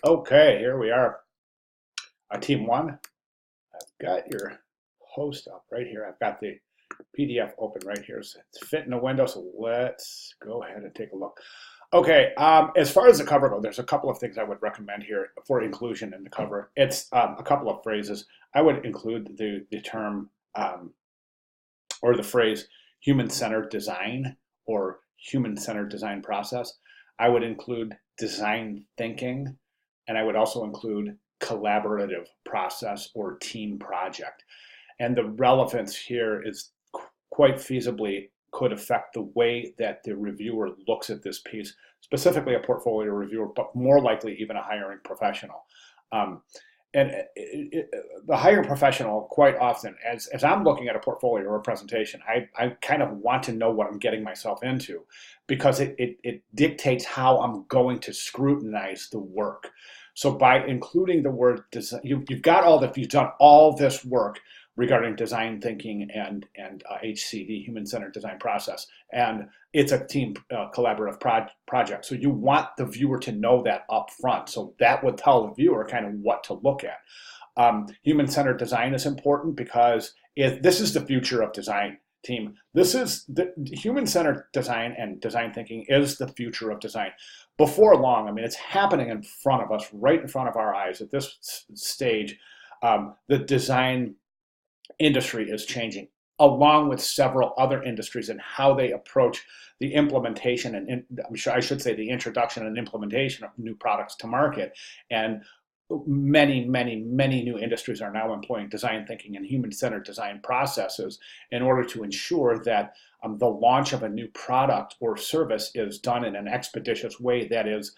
Okay, here we are. Team one, I've got your host up right here. I've got the PDF open right here. So it's fit in the window, so let's go ahead and take a look. Okay, as far as the cover goes, there's a couple of things I would recommend here for inclusion in the cover. It's a couple of phrases. I would include the term or the phrase human-centered design or human-centered design process. I would include design thinking, and I would also include collaborative process or team project. And the relevance here is quite feasibly could affect the way that the reviewer looks at this piece, specifically a portfolio reviewer, but more likely even a hiring professional. Um, and the hiring professional, quite often, as I'm looking at a portfolio or a presentation, I kind of want to know what I'm getting myself into because it dictates how I'm going to scrutinize the work. So by including the word design, you've got you've done all this work regarding design thinking and HCD, human-centered design process, and it's a team collaborative project. So you want the viewer to know that up front. So that would tell the viewer kind of what to look at. Human-centered design is important because this is the future of design, team. This is the human-centered design and design thinking is the future of design. Before long, I mean, it's happening in front of us, right in front of our eyes at this stage. The design industry is changing, along with several other industries and how they approach the implementation and I should say the introduction and implementation of new products to market. And many new industries are now employing design thinking and human-centered design processes in order to ensure that the launch of a new product or service is done in an expeditious way that is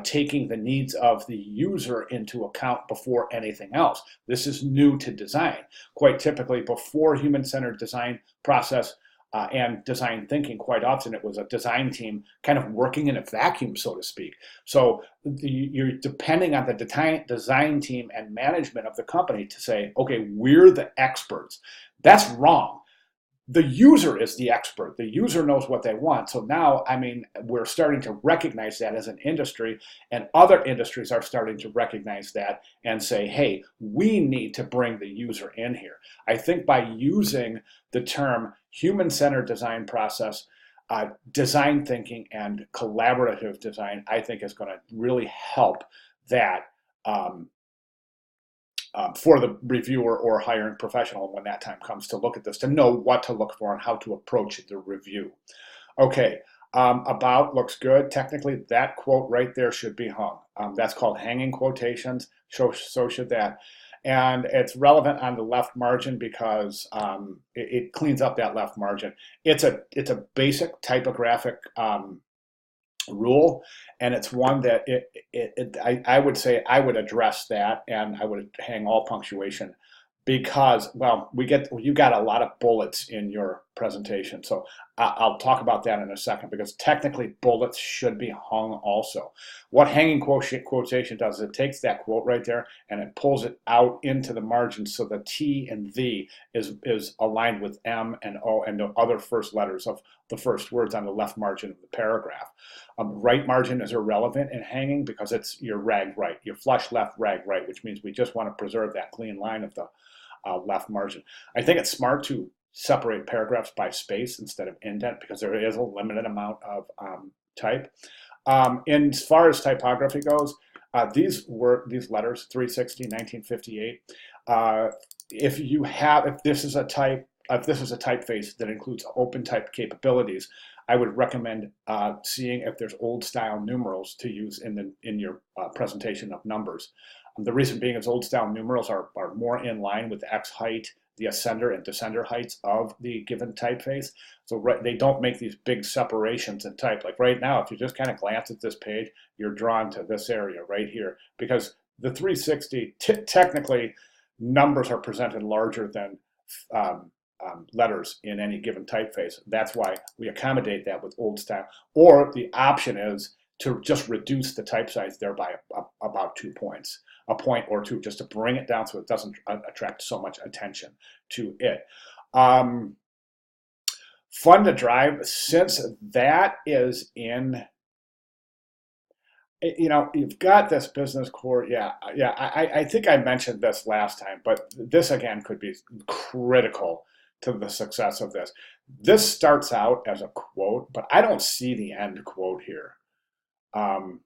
taking the needs of the user into account before anything else. This is new to design. Quite typically, before human-centered design process and design thinking, quite often it was a design team kind of working in a vacuum, so to speak. So you're depending on the design team and management of the company to say, okay, we're the experts. That's wrong. The user is the expert. The user knows what they want. So now, I mean, we're starting to recognize that as an industry, and other industries are starting to recognize that and say, hey, we need to bring the user in here. I think by using the term human-centered design process, design thinking, and collaborative design, I think is going to really help that um, for the reviewer or hiring professional when that time comes to look at this, to know what to look for and how to approach the review. Okay, about looks good. Technically, that quote right there should be hung. That's called hanging quotations, so should that. And it's relevant on the left margin because it cleans up that left margin. It's a basic typographic rule, and it's one that I would say I would address that, and I would hang all punctuation because, well, you got a lot of bullets in your presentation, so I'll talk about that in a second because technically bullets should be hung also. What hanging quotation does is it takes that quote right there and it pulls it out into the margin so the T and V is aligned with M and O and the other first letters of the first words on the left margin of the paragraph. Right margin is irrelevant in hanging because it's your rag right, your flush left, rag right, which means we just want to preserve that clean line of the left margin. I think it's smart to separate paragraphs by space instead of indent because there is a limited amount of type. And as far as typography goes, these letters, 360, 1958. If this is a typeface that includes open type capabilities, I would recommend seeing if there's old style numerals to use in your presentation of numbers. The reason being is old style numerals are more in line with the X height, the ascender and descender heights of the given typeface. So they don't make these big separations in type. Like right now, if you just kind of glance at this page, you're drawn to this area right here because the 360, technically, numbers are presented larger than letters in any given typeface. That's why we accommodate that with old style. Or the option is to just reduce the type size there by about 2 points, a point or two, just to bring it down so it doesn't attract so much attention to it. Fun to drive, since that is in you know, you've got this business core. Yeah, yeah. I think I mentioned this last time, but this again could be critical to the success of this. This starts out as a quote, but I don't see the end quote here. Um,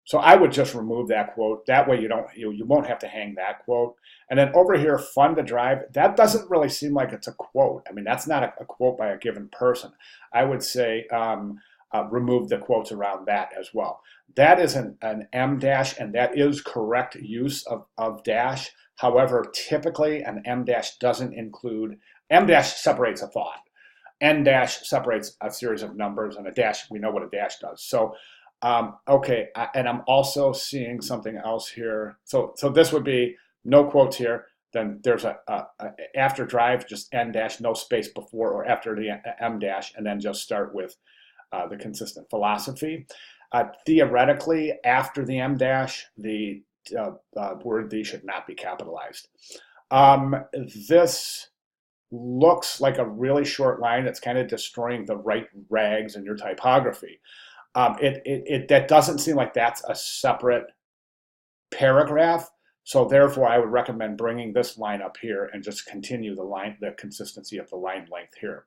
so I would just remove that quote. That way you won't have to hang that quote. And then over here, fund to drive. That doesn't really seem like it's a quote. I mean, that's not a quote by a given person. I would say remove the quotes around that as well. That is an M dash, and that is correct use of dash. However, typically an M dash doesn't include, M dash separates a thought. N dash separates a series of numbers, and a dash, we know what a dash does. So, okay, and I'm also seeing something else here. So this would be no quotes here. Then there's a after drive, just N dash, no space before or after the M dash, and then just start with the consistent philosophy. Theoretically, after the M dash, the word "the" should not be capitalized. This looks like a really short line that's kind of destroying the right rags in your typography. That doesn't seem like that's a separate paragraph. So therefore, I would recommend bringing this line up here and just continue the consistency of the line length here.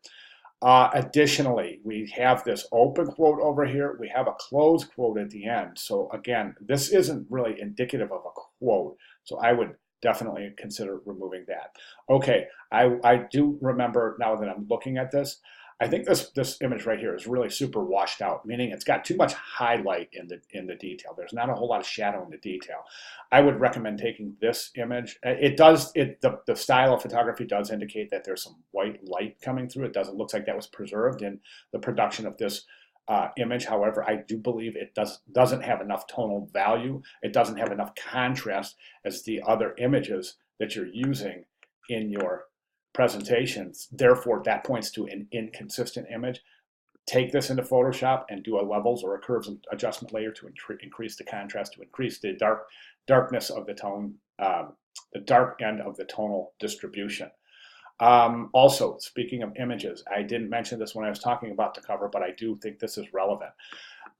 Additionally, we have this open quote over here. We have a closed quote at the end. So again, this isn't really indicative of a quote. So I would definitely consider removing that. Okay, I do remember now that I'm looking at this, I think this image right here is really super washed out, meaning it's got too much highlight in the detail. There's not a whole lot of shadow in the detail. I would recommend taking this image. The style of photography does indicate that there's some white light coming through. It doesn't look like that was preserved in the production of this image. However, I do believe it doesn't have enough tonal value. It doesn't have enough contrast as the other images that you're using in your presentations. Therefore, that points to an inconsistent image. Take this into Photoshop and do a levels or a curves adjustment layer to increase the contrast, to increase the darkness of the tone, the dark end of the tonal distribution. Also, speaking of images, I didn't mention this when I was talking about the cover, but I do think this is relevant.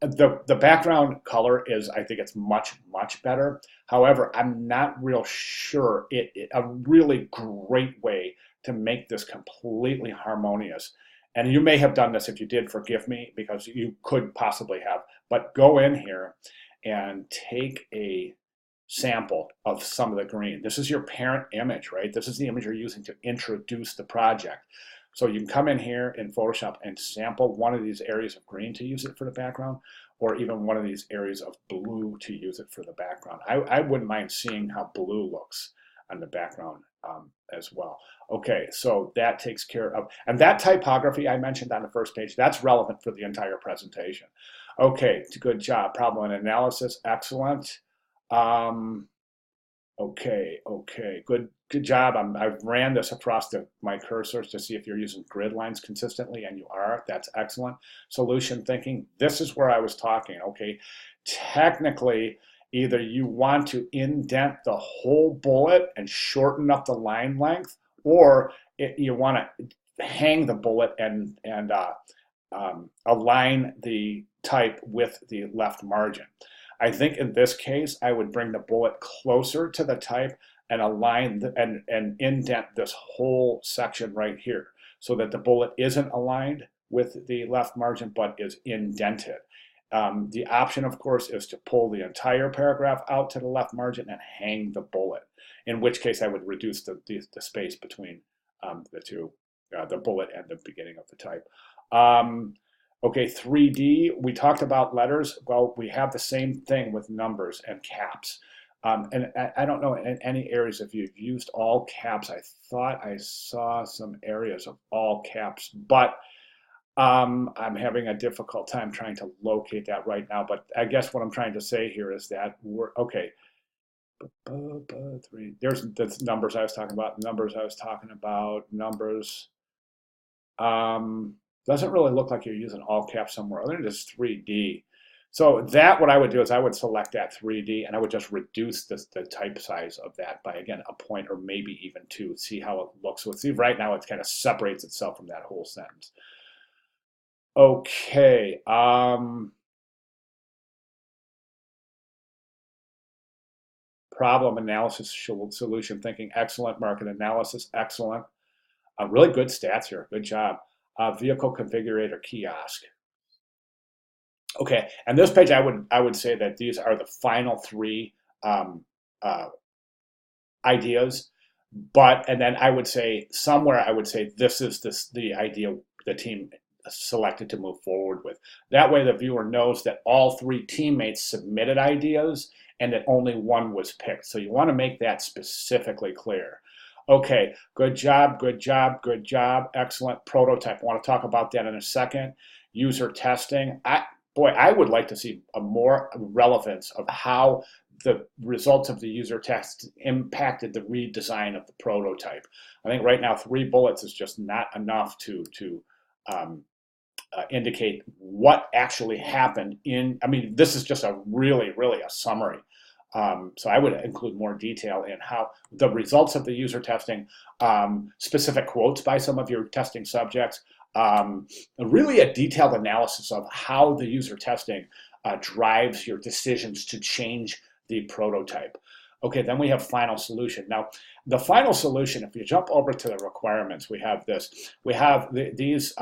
The background color is, I think it's much better. However, I'm not real sure a really great way to make this completely harmonious. And you may have done this. If you did, forgive me, because you could possibly have. But go in here and take a sample of some of the green. This is your parent image, right? This is the image you're using to introduce the project. So you can come in here in Photoshop and sample one of these areas of green to use it for the background, or even one of these areas of blue to use it for the background. I wouldn't mind seeing how blue looks on the background as well. Okay, so that takes care of, and that typography I mentioned on the first page, that's relevant for the entire presentation. Okay, good job. Problem and analysis, excellent. Okay, good job. I've ran this across my cursors to see if you're using grid lines consistently, and you are. That's excellent. Solution thinking, this is where I was talking. Okay, technically, either you want to indent the whole bullet and shorten up the line length, or you want to hang the bullet and align the type with the left margin. I think in this case, I would bring the bullet closer to the type and align and indent this whole section right here so that the bullet isn't aligned with the left margin but is indented. The option, of course, is to pull the entire paragraph out to the left margin and hang the bullet, in which case I would reduce the space between the two, the bullet and the beginning of the type. Okay, 3D, we talked about letters. Well, we have the same thing with numbers and caps. And I don't know in any areas if you've used all caps. I thought I saw some areas of all caps, but I'm having a difficult time trying to locate that right now. But I guess what I'm trying to say here is that we're, okay, there's the numbers I was talking about, numbers. Doesn't really look like you're using all caps somewhere other than just 3D. So that, what I would do is I would select that 3D and I would just reduce the type size of that by, again, a point or maybe even two. See how it looks. So see, right now it kind of separates itself from that whole sentence. Okay. problem analysis, solution thinking, excellent. Market analysis, excellent. Really good stats here, good job. Vehicle configurator kiosk. Okay, and this page, I would say that these are the final three ideas, and then I would say somewhere I would say this is the idea the team selected to move forward with. That way the viewer knows that all three teammates submitted ideas and that only one was picked. So you want to make that specifically clear. Okay, good job, good job, good job, excellent. Prototype, I want to talk about that in a second. User testing, I would like to see a more relevance of how the results of the user test impacted the redesign of the prototype. I think right now 3 bullets is just not enough to indicate what actually happened I mean, this is just really a summary. So I would include more detail in how the results of the user testing, specific quotes by some of your testing subjects, really a detailed analysis of how the user testing drives your decisions to change the prototype. Okay, then we have final solution. Now, the final solution, if you jump over to the requirements, we have this. We have these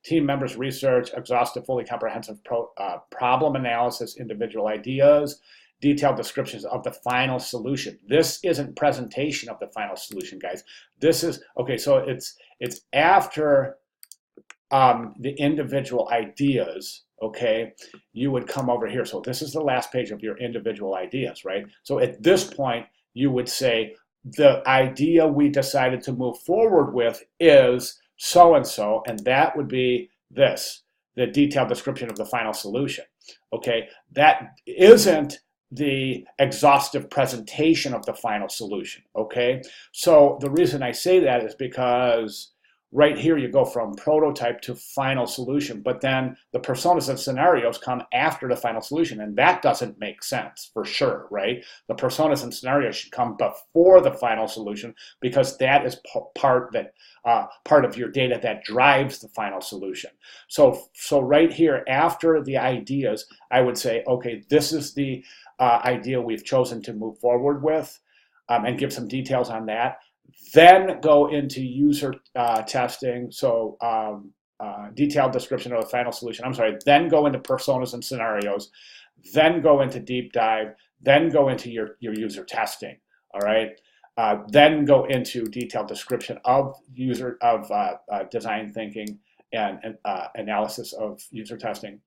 team members research, exhaustive, fully comprehensive problem analysis, individual ideas, detailed descriptions of the final solution. This isn't presentation of the final solution, guys. This is, okay, so it's after the individual ideas, okay, you would come over here. So this is the last page of your individual ideas, right? So at this point, you would say, the idea we decided to move forward with is so-and-so, and that would be this, the detailed description of the final solution, okay? That isn't the exhaustive presentation of the final solution, okay? So the reason I say that is because right here you go from prototype to final solution, but then the personas and scenarios come after the final solution, and that doesn't make sense for sure, right? The personas and scenarios should come before the final solution because that is part of your data that drives the final solution. So right here after the ideas, I would say, okay, this is the idea we've chosen to move forward with, and give some details on that. Then go into user testing, so detailed description of the final solution. I'm sorry, then go into personas and scenarios, then go into deep dive, then go into your user testing, all right? Then go into detailed description of design thinking and analysis of user testing.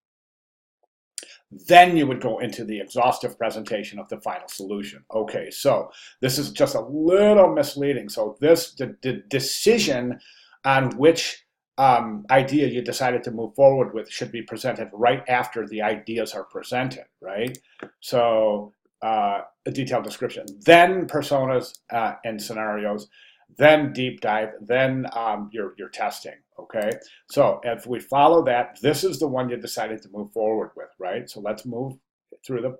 Then you would go into the exhaustive presentation of the final solution. Okay, so this is just a little misleading. So the decision on which idea you decided to move forward with should be presented right after the ideas are presented, right? So a detailed description, then personas and scenarios, then deep dive, then your testing, okay? So if we follow that, this is the one you decided to move forward with, right? So let's move through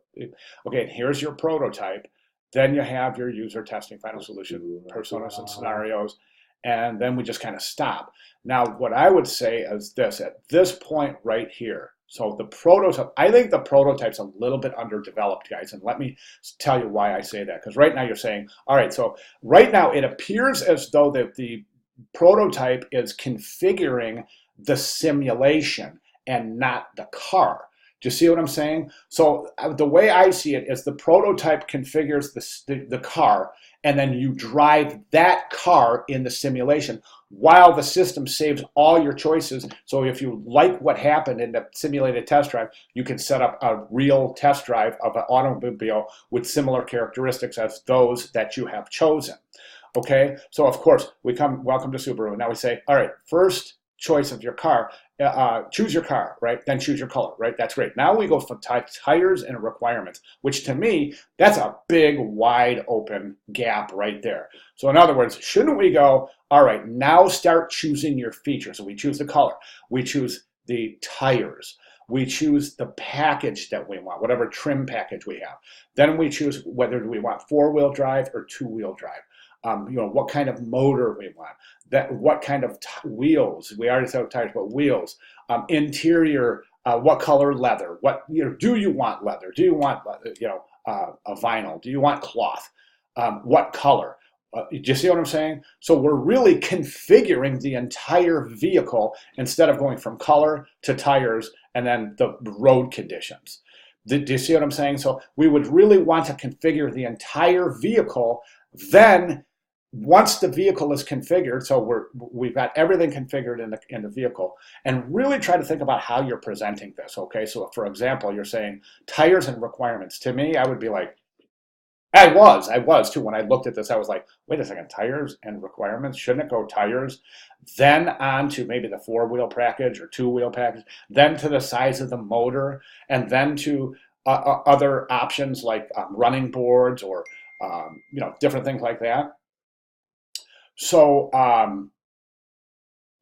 okay, here's your prototype. Then you have your user testing, final solution, personas and scenarios, and then we just kind of stop. Now, what I would say is this, at this point right here, so the prototype, I think the prototype's a little bit underdeveloped, guys, and let me tell you why I say that, because right now you're saying, all right, so right now it appears as though the prototype is configuring the simulation and not the car. Do you see what I'm saying? So the way I see it is the prototype configures the car, and then you drive that car in the simulation while the system saves all your choices. So if you like what happened in the simulated test drive, you can set up a real test drive of an automobile with similar characteristics as those that you have chosen. Okay, so of course, welcome to Subaru. Now we say, all right, first choice of your car, choose your car, right? Then choose your color, right? That's great. Now we go for tires and requirements, which to me, that's a big, wide open gap right there. So in other words, shouldn't we go, all right, now start choosing your features. So we choose the color, we choose the tires, we choose the package that we want, whatever trim package we have. Then we choose whether we want 4-wheel drive or 2-wheel drive. What kind of motor we want, what kind of wheels, we already said tires, but wheels, interior what color leather? What, do you want leather? Do you want, a vinyl? Do you want cloth? What color? Do you see what I'm saying? So we're really configuring the entire vehicle instead of going from color to tires and then the road conditions. Do you see what I'm saying? So we would really want to configure the entire vehicle. Then once the vehicle is configured, so we've got everything configured in the vehicle, and really try to think about how you're presenting this. Okay, so for example, you're saying tires and requirements. To me, I would be like, I was too. When I looked at this, I was like, wait a second, tires and requirements? Shouldn't it go tires, then on to maybe the 4-wheel package or 2-wheel package, then to the size of the motor, and then to other options like running boards or different things like that. So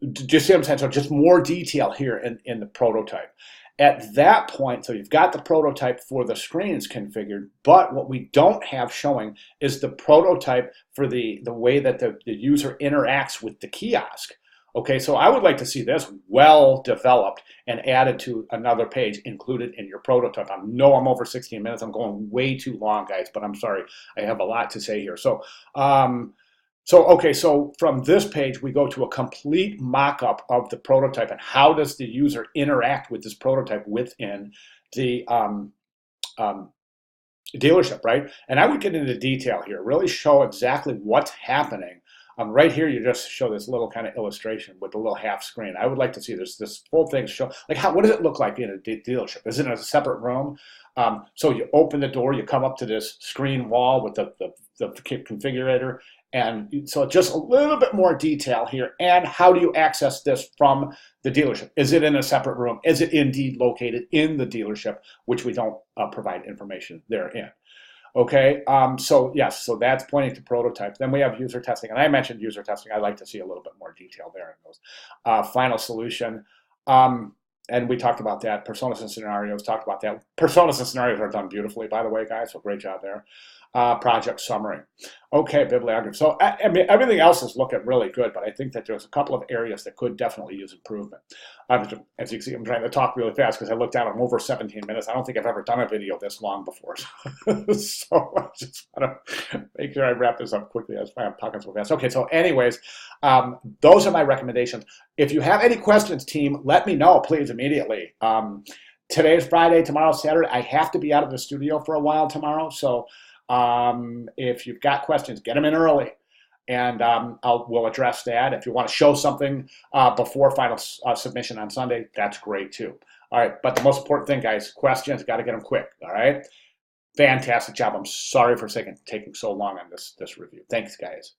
do you see what I'm saying? So just more detail here in the prototype. At that point, so you've got the prototype for the screens configured, but what we don't have showing is the prototype for the way that the user interacts with the kiosk. Okay, so I would like to see this well developed and added to another page included in your prototype. I know I'm over 16 minutes. I'm going way too long, guys, but I'm sorry. I have a lot to say here. So from this page, we go to a complete mock-up of the prototype and how does the user interact with this prototype within the dealership, right? And I would get into detail here, really show exactly what's happening. Right here, you just show this little kind of illustration with a little half screen. I would like to see this full thing show, like what does it look like in a dealership? Is it in a separate room? So you open the door, you come up to this screen wall with the configurator, and so just a little bit more detail here. And how do you access this from the dealership? Is it in a separate room? Is it indeed located in the dealership, which we don't provide information therein? Okay, so yes, so that's pointing to prototype. Then we have user testing, and I mentioned user testing. I'd like to see a little bit more detail there in those. Final solution, and we talked about that. Personas and scenarios, talked about that. Personas and scenarios are done beautifully, by the way, guys, so great job there. Project summary. Okay, bibliography. So I mean, everything else is looking really good, but I think that there's a couple of areas that could definitely use improvement. As you can see, I'm trying to talk really fast because I looked down. I'm over 17 minutes. I don't think I've ever done a video this long before. So I just want to make sure I wrap this up quickly. That's why I'm talking so fast. Okay, so anyways, those are my recommendations. If you have any questions, team, let me know, please, immediately. Today's Friday, tomorrow's Saturday. I have to be out of the studio for a while tomorrow, so if you've got questions, get them in early, and we'll address that. If you want to show something before final submission on Sunday, that's great too. All right, but the most important thing, guys, questions, got to get them quick. All right, fantastic job. I'm sorry for taking so long on this review. Thanks, guys.